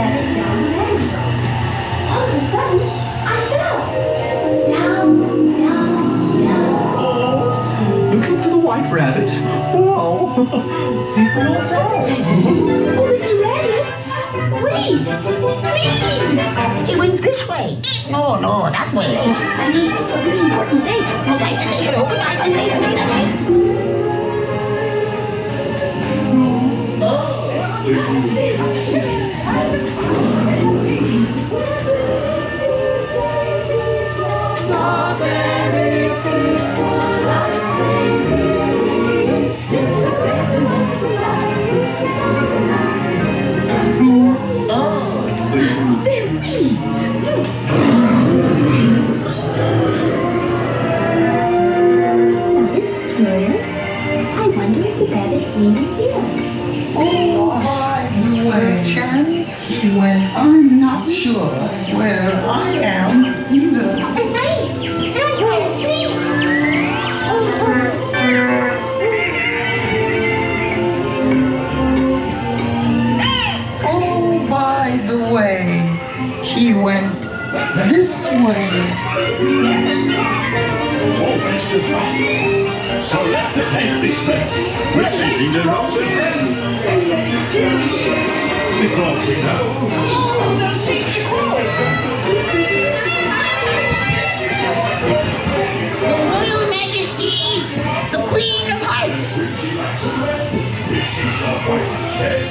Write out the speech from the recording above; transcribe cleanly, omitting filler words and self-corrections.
rabbit down the rabbit road. All of a sudden, I fell. Down, down, down. Oh, looking for the white rabbit? Wow. See for yourself. Oh, Mr. Rabbit, wait, please. He went this way. No, that way. I'm late for a very important date. I'd like to say hello, goodbye, and later. This is curious. I wonder if the rabbit came in here. Well, I'm not sure where I am either. Oh, by the way, he went this way. Always to right. So let the paint be spread. We're leaving the roses red. Because we know. Oh, the 60 Your Royal Majesty, the Queen of Hearts. She's a white head.